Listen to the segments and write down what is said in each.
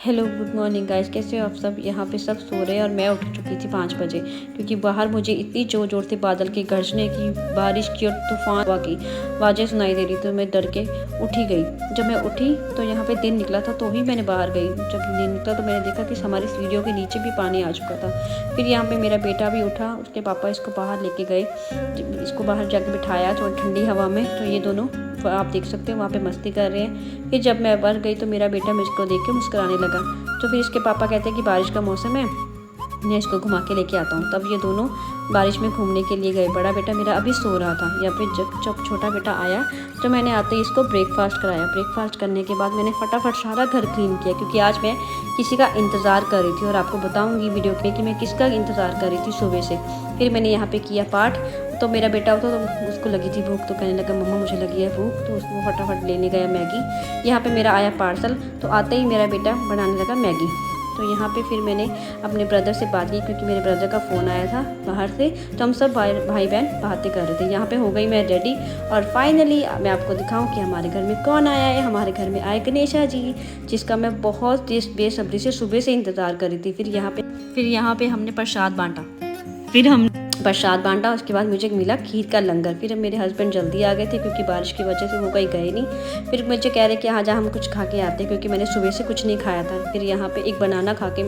Hello good morning guys, कैसे हो आप सब। यहाँ पे सब सो रहे हैं और मैं उठ चुकी थी 5 बजे, क्योंकि बाहर मुझे इतनी ज़ोर ज़ोर से बादल के गरजने की, बारिश की और तूफान हवा की आवाज़ें सुनाई दे रही, तो मैं डर के उठ ही गई। जब मैं उठी तो यहाँ पे दिन निकला था, तो ही मैंने बाहर गई। जब दिन निकला तो मैंने देखा कि हमारी सीढ़ियों के नीचे भी पानी आ चुका था। फिर यहाँ पर मेरा बेटा भी उठा, उसके पापा इसको बाहर लेके गए, इसको बाहर जाके बिठाया थोड़ी ठंडी हवा में। तो ये दोनों आप देख सकते हो वहाँ पे मस्ती कर रहे हैं। फिर जब मैं बाहर गई तो मेरा बेटा मुझको देख के मुस्कुराने लगा। तो फिर इसके पापा कहते हैं कि बारिश का मौसम है, मैं इसको घुमा के लेके आता हूँ। तब ये दोनों बारिश में घूमने के लिए गए। बड़ा बेटा मेरा अभी सो रहा था। या फिर जब छोटा बेटा आया तो मैंने आते ही इसको ब्रेकफास्ट कराया। ब्रेकफास्ट करने के बाद मैंने फटाफट सारा घर क्लीन किया, क्योंकि आज मैं किसी का इंतज़ार कर रही थी और आपको बताऊंगी वीडियो में कि मैं किसका इंतज़ार कर रही थी सुबह से। फिर मैंने यहाँ पे किया पाठ। तो मेरा बेटा तो उसको लगी थी भूख, तो कहने लगा मम्मा मुझे लगी है भूख, तो उसको फटाफट लेने गया मैगी। यहाँ पे मेरा आया पार्सल, तो आते ही मेरा बेटा बनाने लगा मैगी। तो यहाँ पे फिर मैंने अपने ब्रदर से बात की, क्योंकि मेरे ब्रदर का फ़ोन आया था बाहर से। तो हम सब भाई बहन बातें कर रहे थे। यहाँ पे हो गई मैं रेडी, और फाइनली मैं आपको दिखाऊं कि हमारे घर में कौन आया है। हमारे घर में आए गणेशा जी, जिसका मैं बहुत बेसब्री से सुबह से इंतज़ार कर रही थी। फिर यहाँ पे हमने प्रसाद बांटा। उसके बाद मुझे मिला खीर का लंगर। फिर मेरे हस्बैंड जल्दी आ गए थे, क्योंकि बारिश की वजह से वो कहीं गए नहीं। फिर मुझे कह रहे कि हाँ जा हम कुछ खा के आते हैं, क्योंकि मैंने सुबह से कुछ नहीं खाया था। फिर यहाँ पे एक बनाना खा के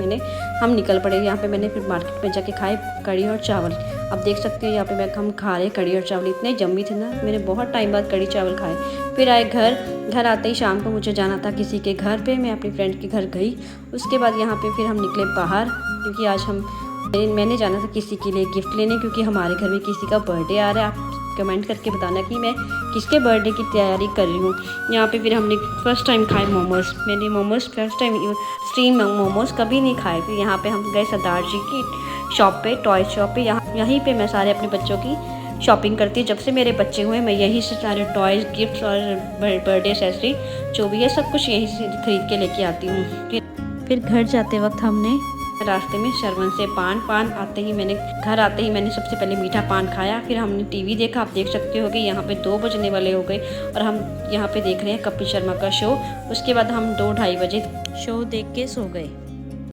हम निकल पड़े। यहाँ पे मैंने फिर मार्केट में जाके खाए कढ़ी और चावल। अब देख सकते हो यहाँ पे हम खा रहे कढ़ी और चावल, इतने जम्मी थे ना। मैंने बहुत टाइम बाद कढ़ी चावल खाए। फिर आए घर आते ही शाम को मुझे जाना था किसी के घर पे। मैं अपनी फ्रेंड के घर गई। उसके बाद यहाँ पे फिर हम निकले बाहर, क्योंकि आज मैंने जाना था किसी के लिए गिफ्ट लेने, क्योंकि हमारे घर में किसी का बर्थडे आ रहा है। आप कमेंट करके बताना कि मैं किसके बर्थडे की तैयारी कर रही हूँ। यहाँ पे फिर हमने फर्स्ट टाइम खाए मोमोज़। मैंने momos first time, steam momos कभी नहीं खाए। फिर यहाँ पे हम गए सरदार जी की शॉप पे, टॉय शॉप पे। यहीं पे मैं सारे अपने बच्चों की शॉपिंग करती हूँ। जब से मेरे बच्चे हुए मैं यहीं से सारे टॉयज़, गिफ्ट्स और बर्थडे एक्सेसरी जो भी है सब कुछ यहीं से खरीद के लेके आती हूँ। फिर घर जाते वक्त हमने रास्ते में शरवन से पान आते ही मैंने सबसे पहले मीठा पान खाया। फिर हमने टीवी देखा। आप देख सकते हो कि यहाँ पे 2 बजने वाले हो गए और हम यहाँ पे देख रहे हैं कपिल शर्मा का शो। उसके बाद हम 2-2:30 बजे शो देख के सो गए।